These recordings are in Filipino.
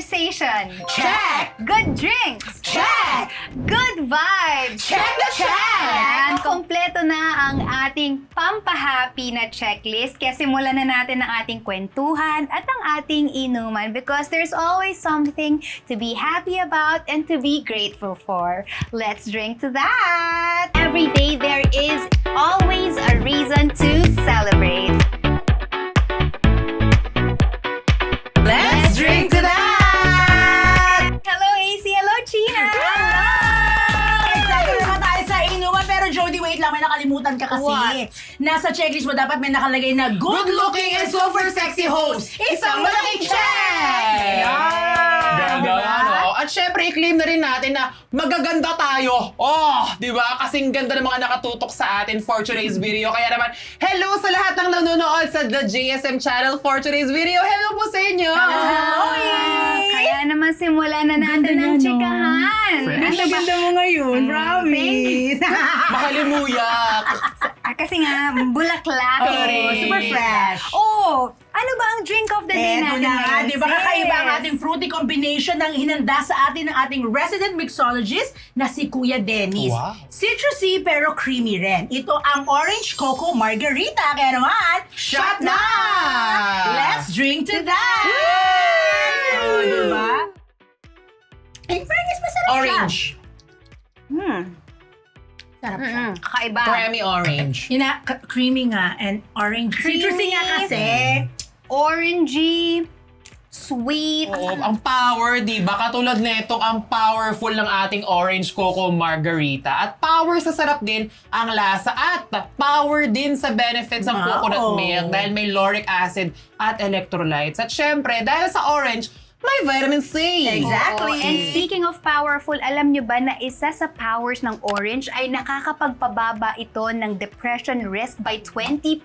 conversation. Check! Good drinks. Check! Good vibes. Check na check! Ayan, kompleto na ang ating pampahappy na checklist. Kaya simulan na natin ang ating kwentuhan at ang ating inuman because there's always something to be happy about and to be grateful for. Let's drink to that! Every day there is always a reason to celebrate. Let's drink to that! Hello, AC! Hello, China! Excited naman tayo sa inuman, pero Jody, wait lang, may nakalimutan ka kasi. What? Nasa checklist mo dapat may nakalagay na good-looking and super sexy host. Isang malaking check! Ganda, no? At syempre, i-claim na rin natin na magaganda tayo. Oh, di ba? Kasing ganda ng mga nakatutok sa atin for today's video. Kaya naman, hello sa lahat ng nanonood sa The JSM channel for today's video. Hello po sa inyo! Hello! Kaya naman simulan na natin ang chikahan. Ganda mo ngayon, promise. Makalimuyak! Kasi nga, bulaklak Oh, super fresh. Oh, ano ba ang drink of the day Eto natin na nga, ngayon, di ba kakaiba ang sis? ating fruity combination ng hinanda sa atin ng ating resident mixologist na si Kuya Dennis. Wow. Citrusy pero creamy rin. Ito ang Orange Coco Margarita. Kaya naman, shot na! Let's drink to that! Oh, di ba? In fairness, masarap siya. Orange. Sarap siya. Kakaiba. Creamy orange. Yun na, creamy nga and orange. Creamy. Citrusy nga kasi. Orangey, sweet. Oo, ang power, di ba? Katulad nito, ang powerful ng ating Orange Coco Margarita. At power sa sarap din ang lasa. At power din sa benefits ng Wow. coconut milk dahil may lauric acid at electrolytes. At syempre, dahil sa orange, may vitamin C. Exactly. Oo. And speaking of powerful, alam nyo ba na isa sa powers ng orange ay nakakapagpababa ito ng depression risk by 20%.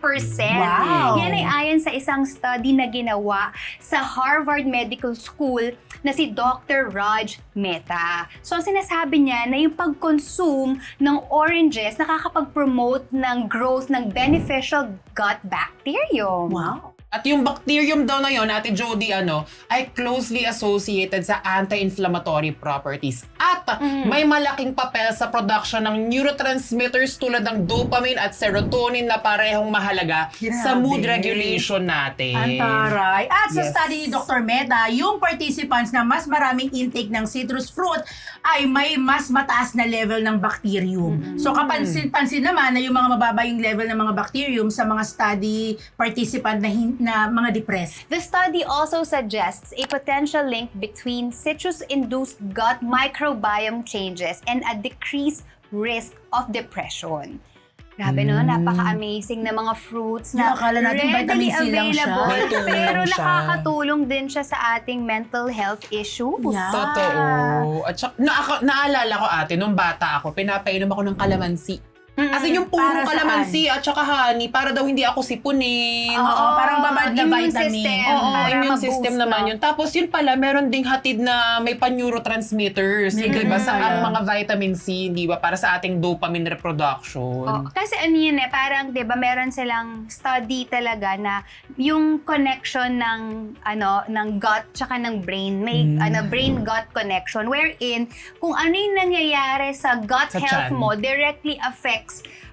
Wow. Yan ay ayon sa isang study na ginawa sa Harvard Medical School na si Dr. Raj Mehta. So, ang sinasabi niya na yung pag-consume ng oranges nakakapag-promote ng growth ng beneficial gut bacterium. Wow. At yung bacterium daw na yun, Ate Jody, ay closely associated sa anti-inflammatory properties. At may malaking papel sa production ng neurotransmitters tulad ng dopamine at serotonin na parehong mahalaga sa mood Grabe. regulation natin. Ang taray. At sa Yes. study ni Dr. Mehta, yung participants na mas maraming intake ng citrus fruit ay may mas mataas na level ng bacterium. So kapansin-pansin naman na yung mga mababa yung level ng mga bacterium sa mga study participant na mga depressed. The study also suggests a potential link between citrus-induced gut microbiome changes and a decreased risk of depression. Grabe no, napaka-amazing na mga fruits na Akala natin readily vitamin C lang siya. available, Vitamin pero lang siya. nakakatulong din siya sa ating mental health issues. Yeah. Totoo. At saka, naalala ko ate, nung bata ako, pinapainom ako ng kalamansi. As in yung Para puro saan? kalamansi at saka honey, para daw hindi ako sipunin. Oo, parang babad na immune vitamin. system. Oo, Para immune ma-boost, system no? naman yun. Tapos yun pala, meron ding hatid na may pa-neurotransmitters. Di ba? Sa ang mga vitamin C, di ba? Para sa ating dopamine reproduction. Oh, kasi ano yun parang 'di ba meron silang study talaga na yung connection ng ng gut tsaka ng brain, may brain gut connection wherein kung ano yung nangyayari sa gut Sa health tiyan. mo directly affects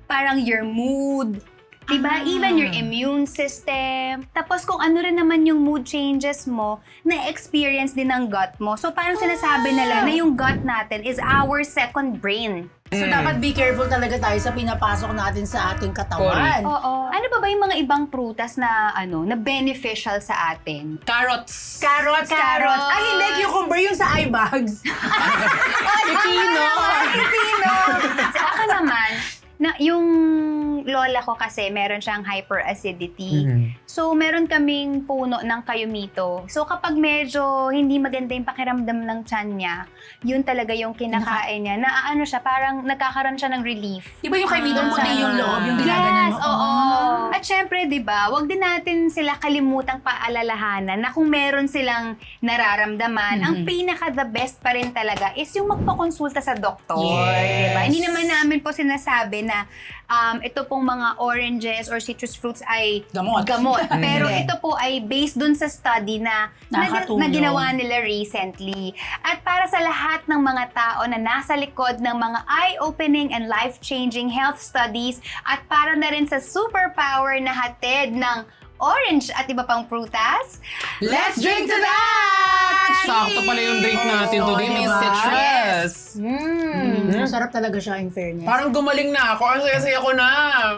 parang your mood, 'di ba? Even your immune system. Tapos kung ano rin naman yung mood changes mo, na-experience din ng gut mo. So parang sinasabi nila na yung gut natin is our second brain. So dapat be careful talaga tayo sa pinapasok natin sa ating katawan. Oo. Ano ba yung mga ibang prutas na na beneficial sa atin? Carrots. Carrots. Ay, hindi. Cucumber yung sa eye bags. Pipino. Pilipino! Sa ako naman, yung lola ko kasi meron siyang hyperacidity. So, meron kaming puno ng kayumito. So, kapag medyo hindi maganda yung pakiramdam ng tiyan niya, yun talaga yung kinakain niya. Na siya, parang nagkakaroon siya ng relief. Iba yung kay Midon, puti yung loob, yung ginaganon Yes, mo. oo. At syempre, di ba, wag din natin sila kalimutang paalalahanan na kung meron silang nararamdaman, ang pinaka-the best pa rin talaga is yung magpakonsulta sa doktor. Yes. Di ba? Hindi naman namin po sinasabi na ito pong mga oranges or citrus fruits ay Gamot. Pero Hindi. ito po ay based dun sa study na Nakakatulong. ginawa nila recently. At para sa lahat ng mga tao na nasa likod ng mga eye-opening and life-changing health studies at para na rin sa superpower na hatid ng orange at iba pang prutas, Let's drink to that! Sakto pala yung drink natin today. May diba? citrus. Masarap talaga siya, in fairness. Parang gumaling na ako. Ang saya-saya ko na.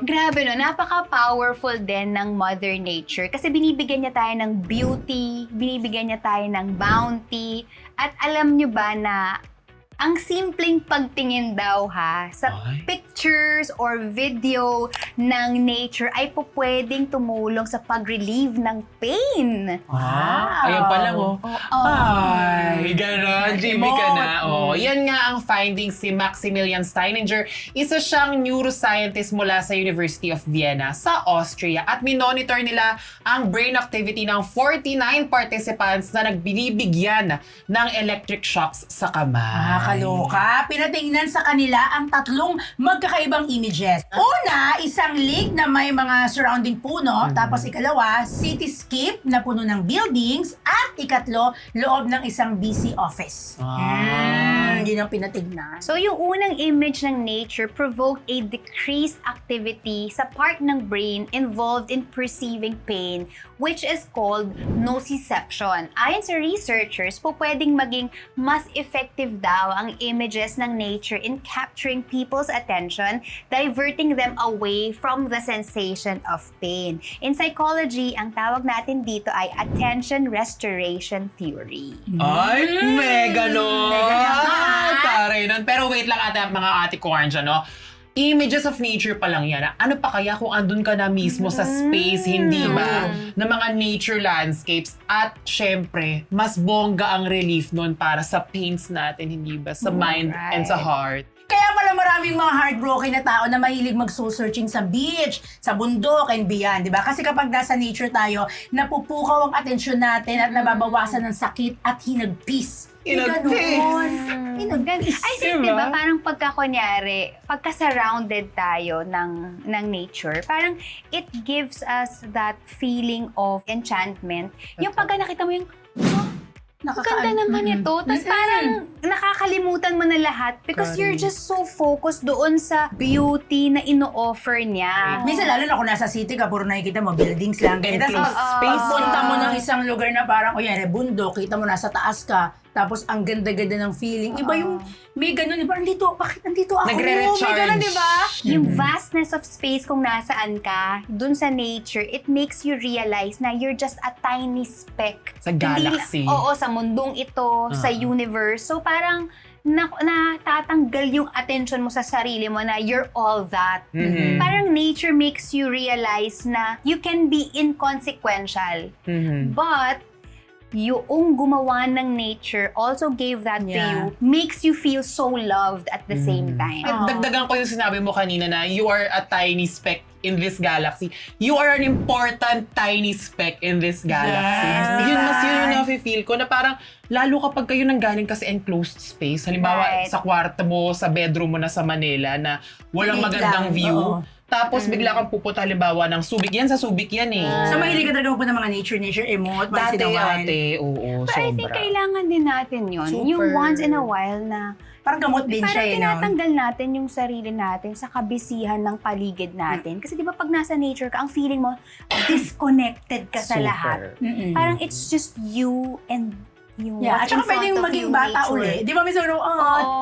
grabe no, napaka-powerful din ng Mother Nature kasi binibigyan niya tayo ng beauty, binibigyan niya tayo ng bounty, at alam niyo ba na ang simpleng pagtingin daw sa Ay. pictures or video ng nature ay po pwedeng tumulong sa pag-relieve ng pain. Ayan pa lang, oh. Ay, Mm. ganon. GB ka na. Oh, yan nga ang findings si Maximilian Steininger. Isa siyang neuroscientist mula sa University of Vienna sa Austria. At minonitor nila ang brain activity ng 49 participants na nagbibigyan ng electric shocks sa kamay. Kaloka, pinatingnan sa kanila ang tatlong magkakaibang images. Una, isang lake na may mga surrounding puno, tapos ikalawa, cityscape na puno ng buildings, at ikatlo, loob ng isang busy office. Yun ang pinatingnan. So yung unang image ng nature provoked a decreased activity sa part ng brain involved in perceiving pain, which is called nociception. Ayon sa researchers, po pwedeng maging mas effective daw ang images ng nature in capturing people's attention, diverting them away from the sensation of pain. In psychology, ang tawag natin dito ay attention restoration theory. Ay, mega no! Mega. Taray nun. Pero wait lang mga ate ko dyan, no? Images of nature pa lang yan. Ano pa kaya kung andun ka na mismo sa space, hindi ba? Na mga nature landscapes. At syempre, mas bongga ang relief nun para sa pains natin, hindi ba? Sa mind and sa heart. Kaya pala maraming mga heartbroken na tao na mahilig mag-soul-searching sa beach, sa bundok, and beyond, di ba? Kasi kapag nasa nature tayo, napupukaw ang atensyon natin at nababawasan ng sakit at hinagpis. I think, Diba? diba, parang pagka-surrounded tayo ng nature, parang it gives us that feeling of enchantment. Yung pagka nakita mo yung, ang ganda naman ito. Tapos parang nakakalimutan mo na lahat because you're just so focused doon sa beauty na ino-offer niya. Minsan lalo na kung nasa city ka, puro nakikita mo, buildings lang. Ganyan. Tapos Enclosed space. pagpunta mo ng isang lugar na parang, bundok, kita mo nasa taas ka, tapos ang ganda-ganda ng feeling. Iba yung, may ganun, parang bakit nandito ako? Nagre-recharge. May ganun, di ba? Yung vastness of space kung nasaan ka, dun sa nature, it makes you realize na you're just a tiny speck. Sa galaxy. Sa mundong ito, sa universe. So parang natatanggal yung attention mo sa sarili mo na you're all that. Mhm. Parang nature makes you realize na you can be inconsequential. Mhm. But yung gumawa ng nature also gave that to Yeah. you, makes you feel so loved at the same time. At dagdagan ko yung sinabi mo kanina na you are a tiny speck in this galaxy. You are an important tiny speck in this galaxy. Yes. Yun yung nafe-feel ko na parang lalo kapag kayo nanggaling ka sa enclosed space. Halimbawa, Right. sa kwarto mo, sa bedroom mo na sa Manila na walang Maliit magandang lang, view. oo. Tapos bigla kang pupunta halimbawa ng Subic. Yan sa Subic yan eh. So mahilig ka talaga po ng mga nature emote, once in a while. Oo, But I think sobra. kailangan din natin yun. Super. Yung once in a while na Parang gamot din parang siya, no? tinatanggal natin yung sarili natin sa kabisihan ng paligid natin. Kasi di ba pag nasa nature ka, ang feeling mo, disconnected ka sa Super. lahat. Mm-mm. Parang it's just you and you. Yeah, at what's in saka pwedeng front of maging you, bata nature. uli. Di ba minsan,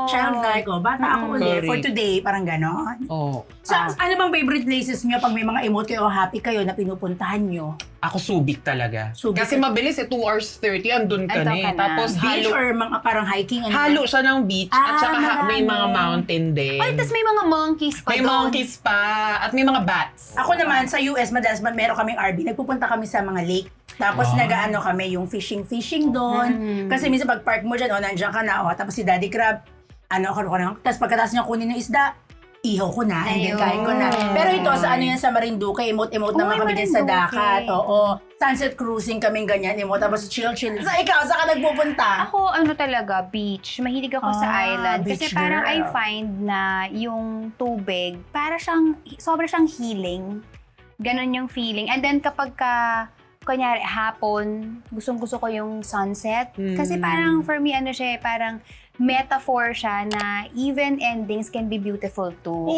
childlike, bata ako uli. Correct. For today, parang gano'n. Oh. So, ano bang favorite places niyo pag may mga emote kayo o happy kayo na pinupuntahan niyo? Ako Subic talaga. Subic. Kasi mabilis 2 hours 30, andun ka Andun na eh. ka na. Tapos Beach halo, or mga parang hiking? Ano halo siya ng beach at saka may marami. mga mountain din. Ay, tas may mga monkeys pa May doon. monkeys pa at may mga bats. Ako naman, sa US, madalas meron kaming RV. Nagpupunta kami sa mga lake. Tapos nag-ano kami, yung fishing doon. Kasi minsan pag park mo dyan, nandiyan ka na, tapos si Daddy Crab, tapos pagkatapos niya kunin yung isda, ihaw ko na, and then Ayun. kain ko na. Pero ito, sa ano yan sa Marinduque, emote-emote naman Uy, kami din sa Marinduque. dagat. Oo. Sunset cruising kaming ganyan, emote. Tapos chill-chill. So ikaw, saan ka nagpupunta? Ako, ano talaga, beach. Mahilig ako sa island. Kasi beach parang I girl. find na yung tubig, sobra siyang healing. Ganon yung feeling. And then kapag kunyari, hapon, gustong-gusto ko yung sunset. Kasi parang, for me, ano siya, parang metaphor siya na even endings can be beautiful too.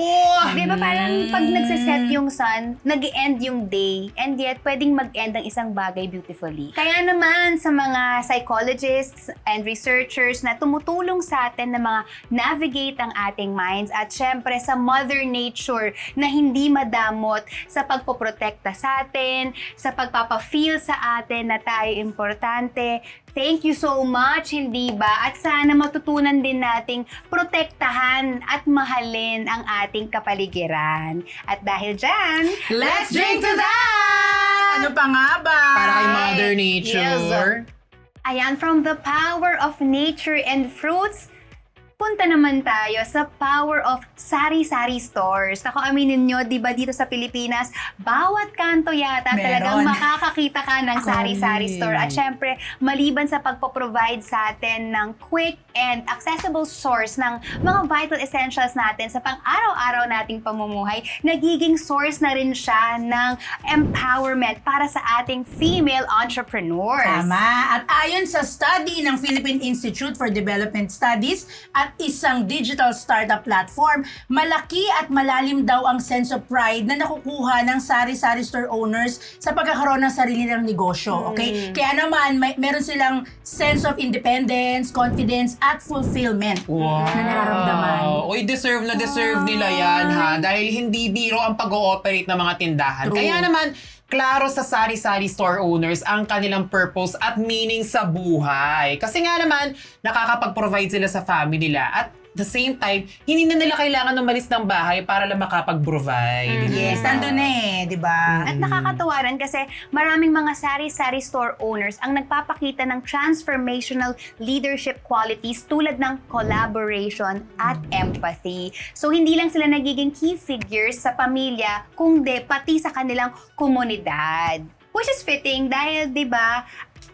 Di ba parang pag nagsiset yung sun, nag-end yung day, and yet pwedeng mag-end ang isang bagay beautifully. Kaya naman sa mga psychologists and researchers na tumutulong sa atin na mga navigate ang ating minds at syempre sa Mother Nature na hindi madamot sa pagpoprotekta sa atin, sa pagpapafeel sa atin na tayo importante. Thank you so much, hindi ba? At sana matutunan din nating protektahan at mahalin ang ating kapaligiran. At dahil dyan, Let's drink to that! Ano pa nga ba? Para kay Mother Nature. ayan, from the power of nature and fruits, punta naman tayo sa power of sari-sari stores. Ako, aminin nyo, di ba dito sa Pilipinas, bawat kanto yata talagang Meron. makakakita ka ng sari-sari store. At syempre, maliban sa pagpo-provide sa atin ng quick and accessible source ng mga vital essentials natin sa pang-araw-araw nating pamumuhay, nagiging source na rin siya ng empowerment para sa ating female entrepreneurs. Tama. At ayon sa study ng Philippine Institute for Development Studies at isang digital startup platform, malaki at malalim daw ang sense of pride na nakukuha ng sari-sari store owners sa pagkakaroon ng sarili ng negosyo. Okay? Kaya naman, meron silang sense of independence, confidence, at fulfillment Wow. na nararamdaman. Uy, deserve na deserve nila yan, ha? Dahil hindi biro ang pag-ooperate ng mga tindahan. True. Kaya naman, klaro sa sari-sari store owners ang kanilang purpose at meaning sa buhay. Kasi nga naman, nakakapag-provide sila sa family nila at the same time, hindi na nila kailangan umalis ng bahay para lang makapag-provide. Yes, nandun di ba? At nakakatuwa rin kasi maraming mga sari-sari store owners ang nagpapakita ng transformational leadership qualities tulad ng collaboration at empathy. So hindi lang sila nagiging key figures sa pamilya, kundi pati sa kanilang komunidad. Which is fitting dahil, di ba,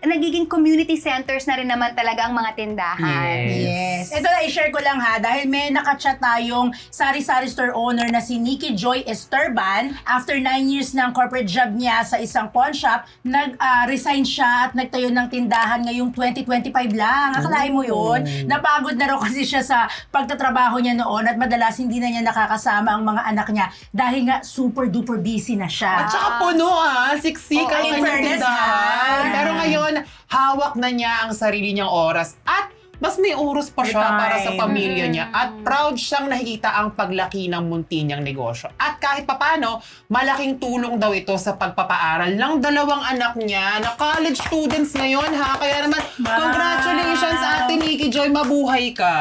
nagiging community centers na rin naman talaga ang mga tindahan. Yes. Ito na, i-share ko lang ha, dahil may nakachat tayong sari-sari store owner na si Nikki Joy Esterban. After 9 years ng corporate job niya sa isang pawn shop, nag-resign siya at nagtayo ng tindahan ngayong 2025 lang. Akalain mo yun? Napagod na raw kasi siya sa pagtatrabaho niya noon at madalas hindi na niya nakakasama ang mga anak niya dahil nga super duper busy na siya. At saka puno siksik Oo, ang in kanyang fairness, tindahan. ha? Pero ngayon, hawak na niya ang sarili niyang oras at mas may oras pa siya May para sa time. pamilya niya at proud siyang nakikita ang paglaki ng munti niyang negosyo. At kahit papano, malaking tulong daw ito sa pagpapaaral ng dalawang anak niya na college students ngayon, ha? Kaya naman, Wow. congratulations Ate Nikki Joy, mabuhay ka.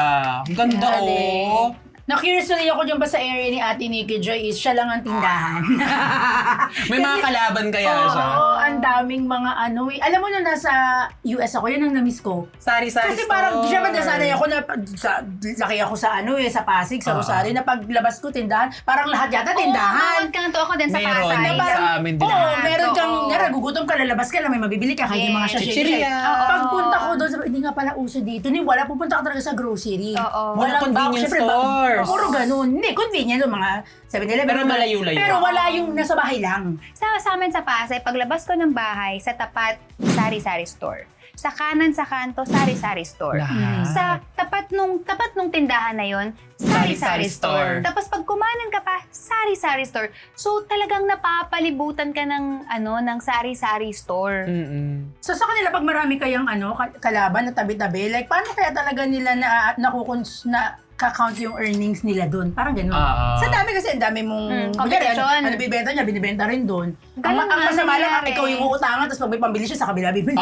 Ganda Galing. oh. Na-curious tuloy ako dyan ba sa area ni Ate Nikki Joy is siya lang ang tindahan. May mga kalaban kaya siya. Oo, ang daming mga ano. Alam mo nung nasa US ako, yun ang na-miss ko. Sari-sari Kasi store. parang, syempre nasanay ako na, laki ako sa ano sa Pasig, sa Rosario, na paglabas ko tindahan, parang lahat yata tindahan. Oo, bawat kanto ako din sa Meron. Pasay. Na parang- Sa amin din. Oo, meron kang, Oo. nagugutom ka, lalabas ka lang, may mabibili ka, kaya yung mga Yes. Chichirya. Oo. Pagpunta ko doon, sabi, hindi nga pala uso dito. Wala, pupunta ka talaga sa grocery. Oo. Walang Convenience stores. Puro ganun. Hindi, convenient yung mga 7-Eleven. Pero malayo-layo. Pero wala yung nasa bahay lang. Sa amin sa Pasay, paglabas ko ng bahay, sa tapat, sari-sari store. Sa kanan sa kanto, sari-sari store. Lahat. Sa tapat nung tindahan na yon, sari-sari store. Tapos pag kumanan ka pa, sari-sari store. So talagang napapalibutan ka ng sari-sari store. Mm-mm. So sa kanila, pag marami kayang kalaban na tabi-tabi, like paano kaya talaga nila kakount yung earnings nila doon? Parang ganun. Sa dami kasi, ang dami mong... competition. Ano bibenta niya, binibenta rin doon. Ganun Ang nga masama lang, nangyayari. ikaw yung uutangan, tapos pag may pambili siya, sa kabila bibili.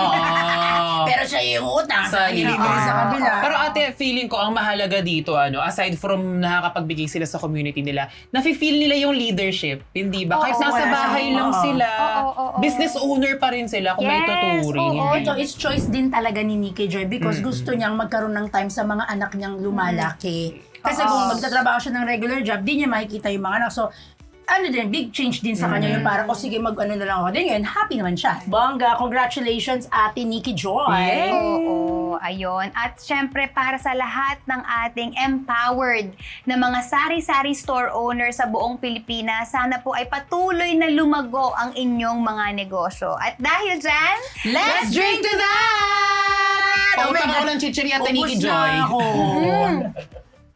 Pero siya yung utang, Sa bibili gilid. sa kabila. Pero ate, feeling ko ang mahalaga dito, aside from nakakapagbigay sila sa community nila, nafe-feel nila yung leadership, hindi ba? Kahit Oo, nasa wala bahay siyang- lang oo. sila, Oo. business owner pa rin sila kung may Yes, tuturing. oo. Ito is choice din talaga ni Nikki Joy because gusto niyang magkaroon ng time sa mga anak niyang lumalaki. Kasi Oo. kung magtatrabaho siya ng regular job, di niya makikita yung mga anak. So, ano din, big change din sa kanya yung parang, sige, mag-ano na lang ako. Then ngayon, happy naman siya. Bongga, congratulations, Ate Nikki Joy. Yay! Oo, ayun. At syempre, para sa lahat ng ating empowered na mga sari-sari store owner sa buong Pilipinas, sana po ay patuloy na lumago ang inyong mga negosyo. At dahil dyan, Let's drink to that! Pautang ako ng chichiri at Nikki Ubus Joy. na ako.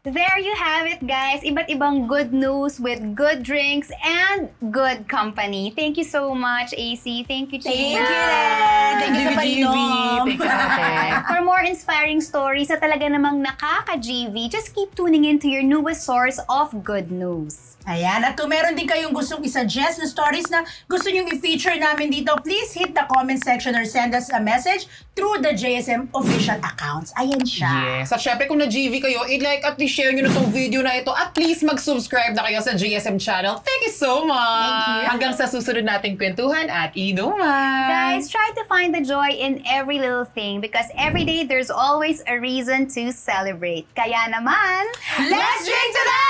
there you have it, guys. Iba't ibang good news with good drinks and good company. Thank you so much, AC. Thank you, Thank Gina. you, Ren. Thank you sa GV. painom. Thank you, ate. For more inspiring stories na talaga namang nakaka-GV, just keep tuning in to your newest source of good news. Ayan, at kung meron din kayong gustong isuggest na stories na gusto nyong i-feature namin dito, please hit the comment section or send us a message through the JSM official accounts. Ayan siya. Yes. At syempre kung na-GV kayo, i-like at i-share nyo na tong video na ito. At please mag-subscribe na kayo sa JSM channel. Thank you so much! Thank you. Hanggang sa susunod nating kwentuhan at inuman! Guys, try to find the joy in every little thing because every day there's always a reason to celebrate. Kaya naman, Let's drink to that!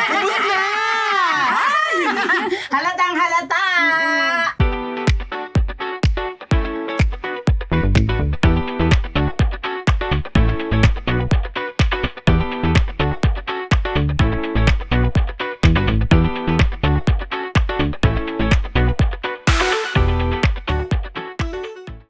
Ubus na! Halatang halata!